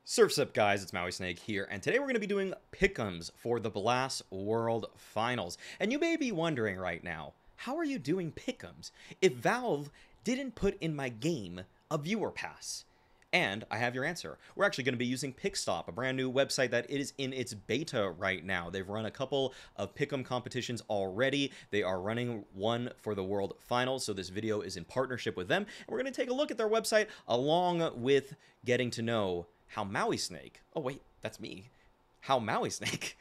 Surf's up, guys, it's Mauisnake here, and today we're going to be doing pick'ems for the Blast World Finals. And you may be wondering right now, how are you doing pick'ems if Valve didn't put in my game a viewer pass? And I have your answer. We're actually going to be using Pickstop, a brand new website that is in its beta right now. They've run a couple of pick'em competitions already. They are running one for the World Finals, so this video is in partnership with them. And we're going to take a look at their website along with getting to know how Mauisnake, oh wait, that's me, how Mauisnake,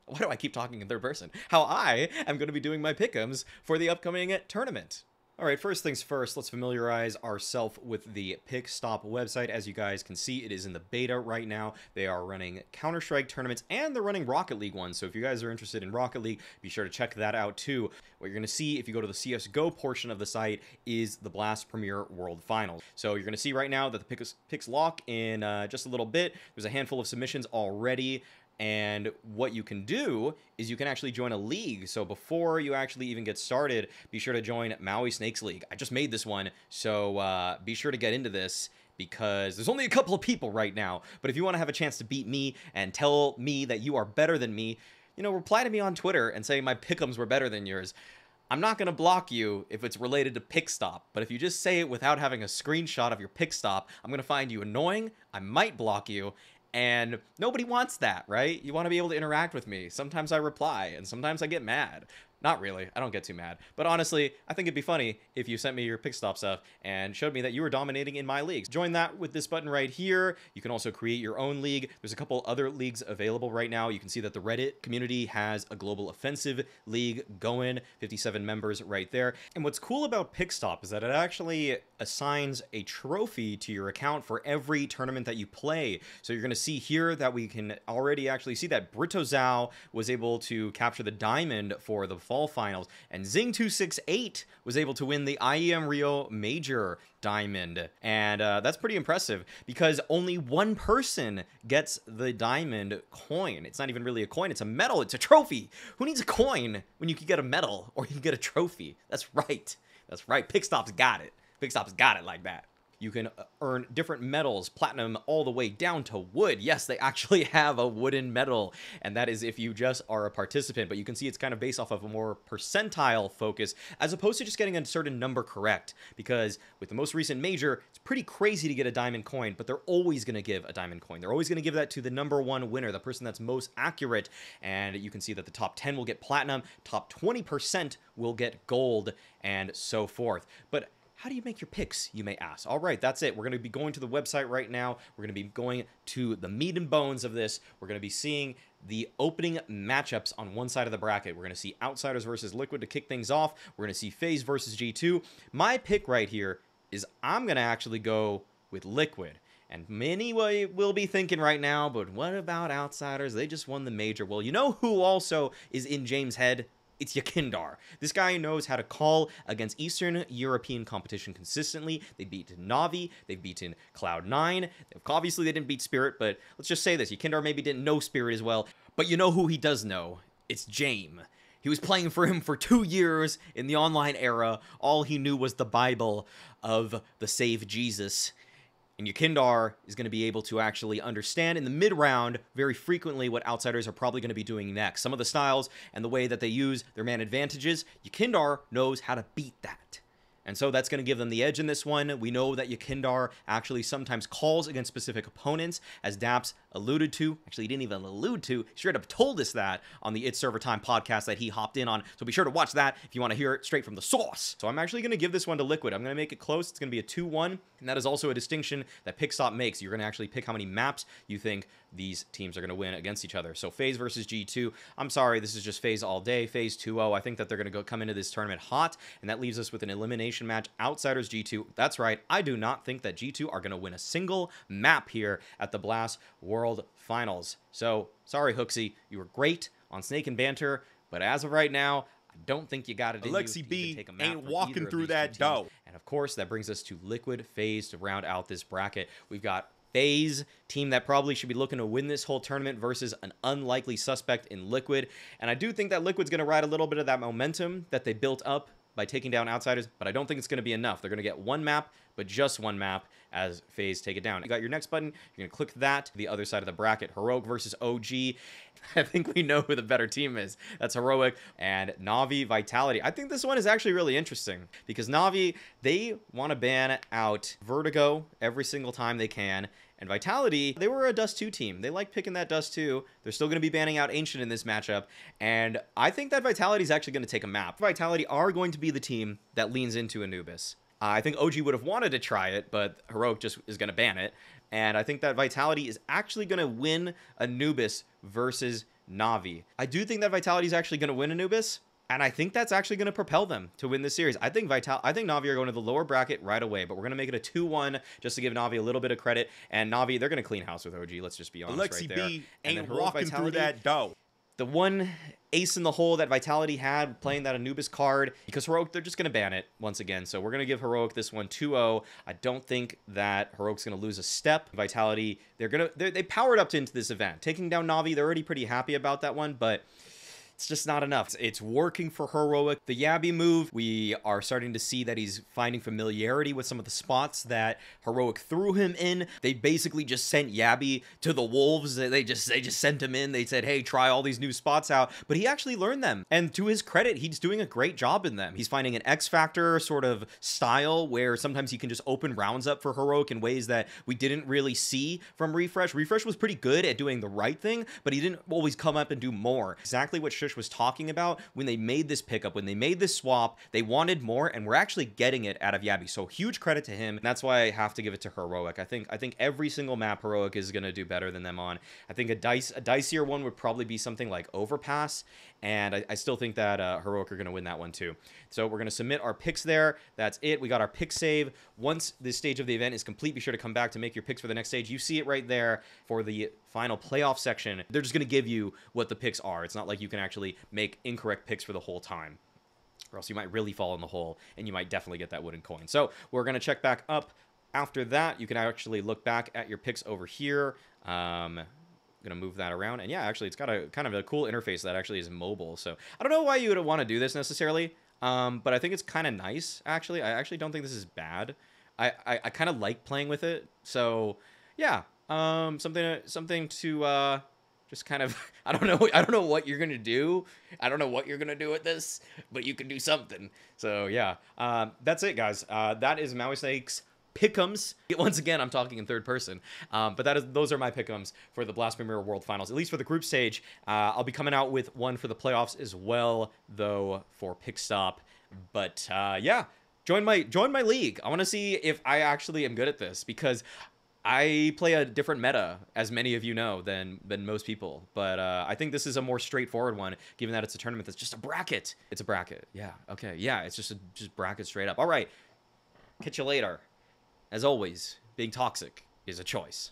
why do I keep talking in third person? How I am going to be doing my pick'ems for the upcoming tournament. Alright, first things first, let's familiarize ourselves with the Pickstop website. As you guys can see, it is in the beta right now. They are running Counter-Strike tournaments, and they're running Rocket League ones, so if you guys are interested in Rocket League, be sure to check that out too. What you're going to see if you go to the CSGO portion of the site is the Blast Premier World Finals. So you're going to see right now that the picks lock in just a little bit. There's a handful of submissions already. And what you can do is you can actually join a league. So before you actually even get started, be sure to join Mauisnake's League. I just made this one, so be sure to get into this because there's only a couple of people right now. But if you want to have a chance to beat me and tell me that you are better than me, you know, reply to me on Twitter and say my pick'ems were better than yours. I'm not going to block you if it's related to Pickstop, but if you just say it without having a screenshot of your Pickstop, I'm going to find you annoying, I might block you, and nobody wants that, right? You want to be able to interact with me. Sometimes I reply, and sometimes I get mad. Not really. I don't get too mad. But honestly, I think it'd be funny if you sent me your Pickstop stuff and showed me that you were dominating in my leagues. Join that with this button right here. You can also create your own league. There's a couple other leagues available right now. You can see that the Reddit community has a global offensive league going, 57 members right there. And what's cool about Pickstop is that it actually assigns a trophy to your account for every tournament that you play. So you're going to see here that we can already actually see that Brito Zhao was able to capture the diamond for the fall finals, and Zing268 was able to win the IEM Rio Major diamond. And that's pretty impressive because only one person gets the diamond coin. It's not even really a coin, it's a medal, it's a trophy. Who needs a coin when you can get a medal or you can get a trophy? That's right. That's right. Pickstop's got it. Pickstop's got it like that. You can earn different medals, platinum all the way down to wood. Yes, they actually have a wooden medal, and that is if you just are a participant, but you can see it's kind of based off of a more percentile focus as opposed to just getting a certain number correct, because with the most recent major, it's pretty crazy to get a diamond coin, but they're always going to give a diamond coin. They're always going to give that to the #1 winner, the person that's most accurate, and you can see that the top 10 will get platinum, top 20% will get gold, and so forth. But how do you make your picks, you may ask? All right, that's it. We're going to be going to the website right now. We're going to be going to the meat and bones of this. We're going to be seeing the opening matchups on one side of the bracket. We're going to see Outsiders versus Liquid to kick things off. We're going to see FaZe versus G2. My pick right here is I'm going to actually go with Liquid. And many will be thinking right now, but what about Outsiders? They just won the major. Well, you know who also is in James' head? It's Yakindar. This guy knows how to call against Eastern European competition consistently. They beat Navi. They've beaten Cloud9. Obviously, they didn't beat Spirit, but let's just say this. Yakindar maybe didn't know Spirit as well, but you know who he does know. It's James. He was playing for him for 2 years in the online era. All he knew was the Bible of the Save Jesus. And Yakindar is going to be able to actually understand in the mid-round very frequently what Outsiders are probably going to be doing next. Some of the styles and the way that they use their man advantages, Yakindar knows how to beat that. And so that's going to give them the edge in this one. We know that Yakindar actually sometimes calls against specific opponents, as Daps alluded to. Actually, he didn't even allude to. He straight up told us that on the It's Server Time podcast that he hopped in on. So be sure to watch that if you want to hear it straight from the source. So I'm actually going to give this one to Liquid. I'm going to make it close. It's going to be a 2-1. And that is also a distinction that Pickstop makes. You're going to actually pick how many maps you think these teams are going to win against each other. So FaZe versus G2. I'm sorry, this is just FaZe all day. FaZe 2-0. I think that they're going to come into this tournament hot. And that leaves us with an elimination match. Outsiders G2. That's right. I do not think that G2 are going to win a single map here at the Blast World Finals. So, sorry, Hooksy. You were great on Snake and Banter, but as of right now, I don't think you got it in Alexi you B take a map ain't for walking either of through these that two teams. dough. And of course, that brings us to Liquid FaZe to round out this bracket. We've got FaZe, team that probably should be looking to win this whole tournament versus an unlikely suspect in Liquid. And I do think that Liquid's going to ride a little bit of that momentum that they built up by taking down Outsiders, but I don't think it's going to be enough. They're going to get one map, but just one map, as FaZe take it down. You got your next button. You're going to click that. The other side of the bracket, Heroic versus OG. I think we know who the better team is. That's Heroic and Na'Vi Vitality. I think this one is actually really interesting because Na'Vi, they want to ban out Vertigo every single time they can. And Vitality, they were a Dust 2 team. They like picking that Dust 2. They're still going to be banning out Ancient in this matchup. And I think that Vitality is actually going to take a map. Vitality are going to be the team that leans into Anubis. I think OG would have wanted to try it, but Heroic just is going to ban it. And I think that Vitality is actually going to win Anubis versus Na'Vi. I do think that Vitality is actually going to win Anubis. And I think that's actually going to propel them to win this series. I think Na'Vi are going to the lower bracket right away, but we're going to make it a 2-1 just to give Na'Vi a little bit of credit. And Na'Vi, they're going to clean house with OG. Let's just be honest right there. B ain't walking through that dough. The one ace in the hole that Vitality had playing that Anubis card, because Heroic, they're just going to ban it once again. So we're going to give Heroic this one 2-0. I don't think that Heroic's going to lose a step. Vitality, they powered up into this event. Taking down Na'Vi, they're already pretty happy about that one, but it's just not enough. It's working for Heroic. The Yabby move, we are starting to see that he's finding familiarity with some of the spots that Heroic threw him in. They basically just sent Yabby to the Wolves. They just sent him in. They said, hey, try all these new spots out. But he actually learned them. And to his credit, he's doing a great job in them. He's finding an X Factor sort of style where sometimes he can just open rounds up for Heroic in ways that we didn't really see from Refresh. Refresh was pretty good at doing the right thing, but he didn't always come up and do more. Exactly what Shush was talking about when they made this pickup, when they made this swap, they wanted more, and we're actually getting it out of Yabby. So huge credit to him. And that's why I have to give it to Heroic. I think every single map Heroic is going to do better than them on. I think a dicier one would probably be something like Overpass, and I still think that Heroic are going to win that one too. So we're going to submit our picks there. That's it. We got our pick save. Once this stage of the event is complete, be sure to come back to make your picks for the next stage. You see it right there for the final playoff section. They're just going to give you what the picks are. It's not like you can actually make incorrect picks for the whole time, or else you might really fall in the hole and you might definitely get that wooden coin. So we're going to check back up. After that, you can actually look back at your picks over here. I'm gonna move that around, and yeah, actually it's got a kind of a cool interface that actually is mobile. So I don't know why you would want to do this necessarily, but I think it's kind of nice. Actually, I actually don't think this is bad. I kind of like playing with it. So yeah, something to just kind of I don't know what you're gonna do. I don't know what you're gonna do with this, but you can do something. So yeah, that's it, guys. That is Mauisnake's pick'ems. Once again, I'm talking in third person, but those are my pick'ems for the Blast Premier World Finals, at least for the group stage. I'll be coming out with one for the playoffs as well, though, for Pickstop. But yeah, join my league. I want to see if I actually am good at this, because I play a different meta, as many of you know, than most people. But I think this is a more straightforward one, given that it's a tournament that's just a bracket. It's a bracket. Yeah. Okay. Yeah. It's just bracket straight up. All right. Catch you later. As always, being toxic is a choice.